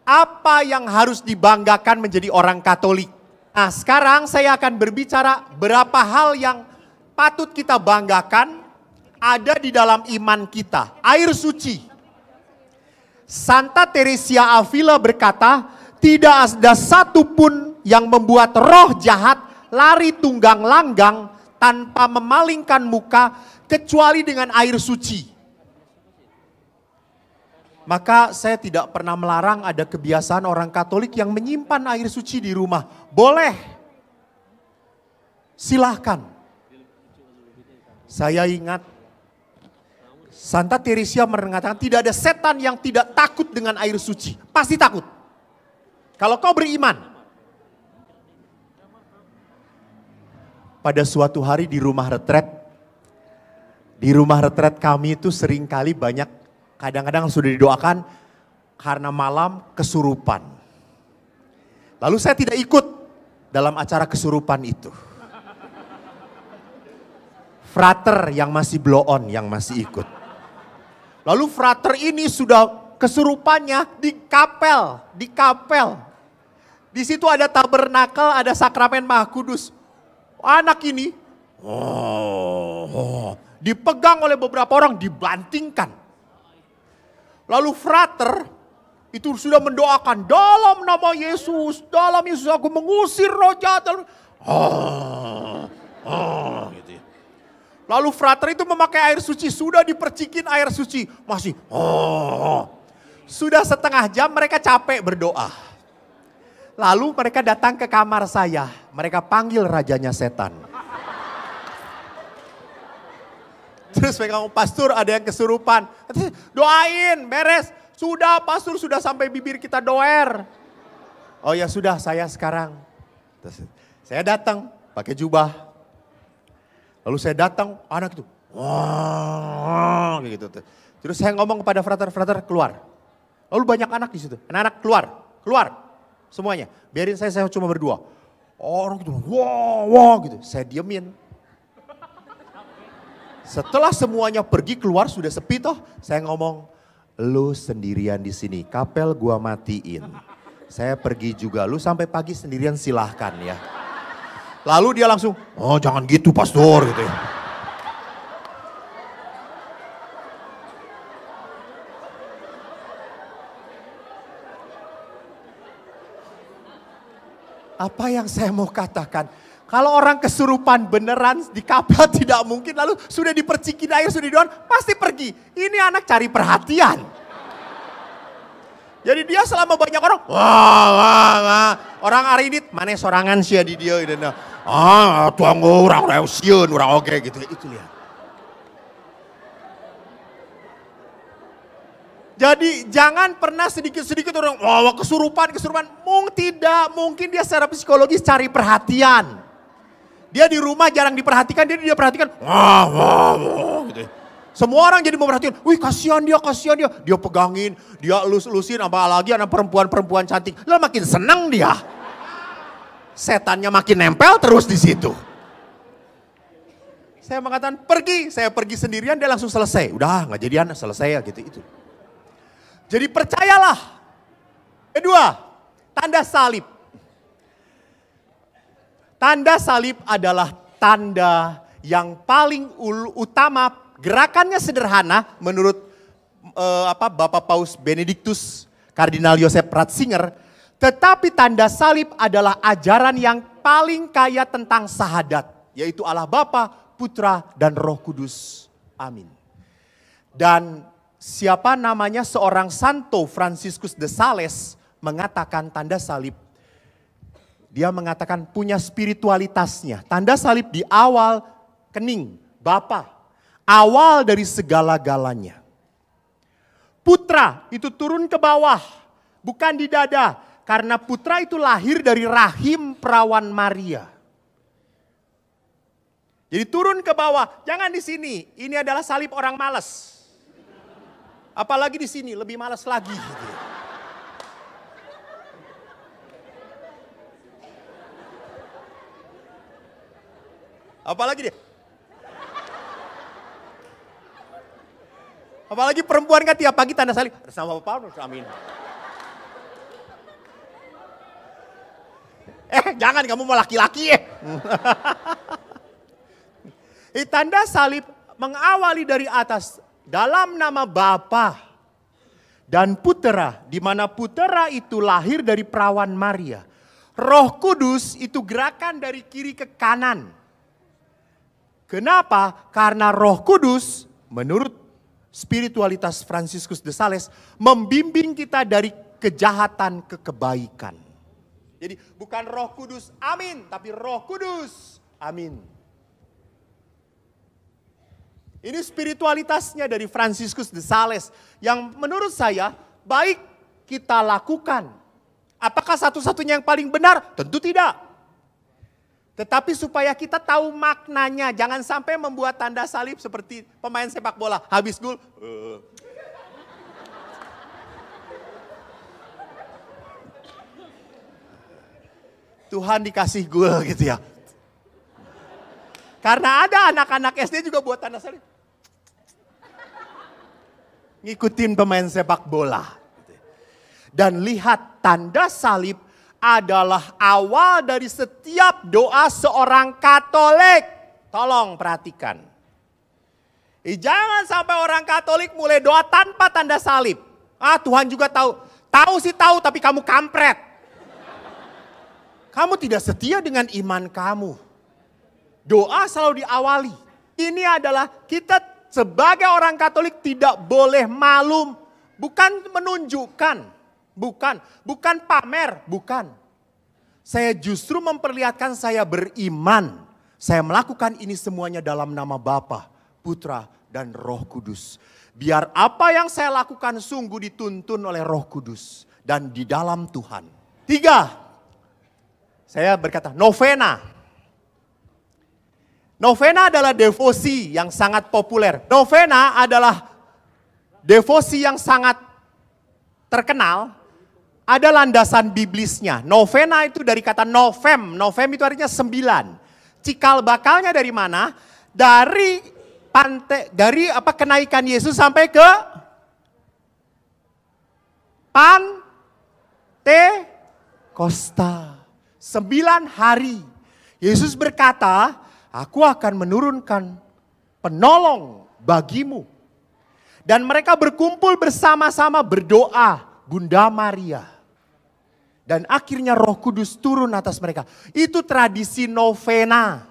Apa yang harus dibanggakan menjadi orang Katolik? Nah, sekarang saya akan berbicara berapa hal yang patut kita banggakan ada di dalam iman kita. Air suci. Santa Teresia Avila berkata, tidak ada satupun yang membuat roh jahat lari tunggang langgang tanpa memalingkan muka kecuali dengan air suci. Maka saya tidak pernah melarang ada kebiasaan orang Katolik yang menyimpan air suci di rumah. Boleh. Silahkan. Saya ingat Santa Teresia mengatakan tidak ada setan yang tidak takut dengan air suci. Pasti takut. Kalau kau beriman. Pada suatu hari di rumah retret. Di rumah retret kami itu seringkali banyak, kadang-kadang sudah didoakan karena malam kesurupan. Lalu saya tidak ikut dalam acara kesurupan itu. Frater yang masih blow on yang masih ikut. Lalu frater ini sudah kesurupannya di kapel. Di situ ada tabernakel, ada sakramen Maha Kudus. Anak ini dipegang oleh beberapa orang, dibantingkan. Lalu frater itu sudah mendoakan dalam nama Yesus aku mengusir roh jahat. Gitu ya. Lalu frater itu memakai air suci, sudah dipercikin air suci, masih Sudah setengah jam mereka capek berdoa. Lalu mereka datang ke kamar saya, mereka panggil rajanya setan. Terus mereka ngomong, pastor ada yang kesurupan. Doain, beres. Sudah pastor, sudah sampai bibir kita doer. Oh ya sudah, saya sekarang. Terus saya datang pakai jubah. Lalu saya datang, anak itu. Wah, gitu. Terus saya ngomong kepada frater keluar. Lalu banyak anak di situ. Anak-anak keluar. Semuanya. Biarin saya cuma berdua. Orang gitu, wah gitu. Saya diemin. Setelah semuanya pergi keluar sudah sepi toh, saya ngomong, lu sendirian di sini, kapel gua matiin. Saya pergi juga, lu sampai pagi sendirian silahkan ya. Lalu dia langsung, oh jangan gitu pastor gitu ya. Apa yang saya mau katakan? Kalau orang kesurupan beneran di kapel tidak mungkin, lalu sudah dipercikin air, sudah didoan, pasti pergi. Ini anak cari perhatian. Jadi dia selama banyak orang, wah. Orang hari ini, mana sorangan sih di dia. Tuang orang reusian, orang oke gitu. Itu lihat. Jadi jangan pernah sedikit-sedikit orang, wah kesurupan. Mungkin dia secara psikologis cari perhatian. Dia di rumah jarang diperhatikan, dia perhatikan, wah gitu. Semua orang jadi memperhatikan, wih kasihan dia. Dia pegangin, dia elus-elusin, apalagi anak perempuan cantik. Lalu makin senang dia. Setannya makin nempel terus di situ. Saya mengatakan saya pergi sendirian, dia langsung selesai. Udah gak jadian, selesai ya gitu itu. Jadi percayalah. Kedua, tanda salib. Tanda salib adalah tanda yang paling utama, gerakannya sederhana menurut Bapak Paus Benediktus Kardinal Joseph Ratzinger, tetapi tanda salib adalah ajaran yang paling kaya tentang sahadat, yaitu Allah Bapa, Putra dan Roh Kudus. Amin. Dan siapa namanya seorang Santo Franciscus de Sales mengatakan tanda salib, dia mengatakan punya spiritualitasnya. Tanda salib di awal kening, Bapa. Awal dari segala-galanya. Putra itu turun ke bawah, bukan di dada. Karena putra itu lahir dari rahim perawan Maria. Jadi turun ke bawah, jangan di sini. Ini adalah salib orang malas. Apalagi di sini, lebih malas lagi. Gitu. Apalagi dia. Apalagi perempuan kan tiap pagi tanda salib. Sama Paulus, amin. Jangan kamu mau laki-laki ya. Tanda salib mengawali dari atas dalam nama Bapa dan Putera, di mana Putera itu lahir dari perawan Maria. Roh Kudus itu gerakan dari kiri ke kanan. Kenapa? Karena Roh Kudus menurut spiritualitas Franciscus de Sales membimbing kita dari kejahatan ke kebaikan. Jadi bukan Roh Kudus, amin, tapi Roh Kudus, amin. Ini spiritualitasnya dari Franciscus de Sales yang menurut saya baik kita lakukan. Apakah satu-satunya yang paling benar? Tentu tidak. Tetapi supaya kita tahu maknanya, jangan sampai membuat tanda salib seperti pemain sepak bola, habis gol. Tuhan dikasih gol gitu ya. Karena ada anak-anak SD juga buat tanda salib. Ngikutin pemain sepak bola. Dan lihat tanda salib adalah awal dari setiap doa seorang Katolik. Tolong perhatikan. Jangan sampai orang Katolik mulai doa tanpa tanda salib. Tuhan juga tahu. Tahu sih tahu tapi kamu kampret. Kamu tidak setia dengan iman kamu. Doa selalu diawali. Ini adalah kita sebagai orang Katolik tidak boleh malu. Bukan menunjukkan. Bukan pamer. Bukan. Saya justru memperlihatkan saya beriman. Saya melakukan ini semuanya dalam nama Bapa, Putra, dan Roh Kudus. Biar apa yang saya lakukan sungguh dituntun oleh Roh Kudus. Dan di dalam Tuhan. 3. Saya berkata novena. Novena adalah devosi yang sangat populer. Novena adalah devosi yang sangat terkenal. Ada landasan biblisnya. Novena itu dari kata novem. Novem itu artinya 9. Cikal bakalnya dari mana? Dari kenaikan Yesus sampai ke Pantekosta. 9 hari. Yesus berkata, aku akan menurunkan penolong bagimu. Dan mereka berkumpul bersama-sama berdoa. Bunda Maria. Dan akhirnya Roh Kudus turun atas mereka. Itu tradisi novena.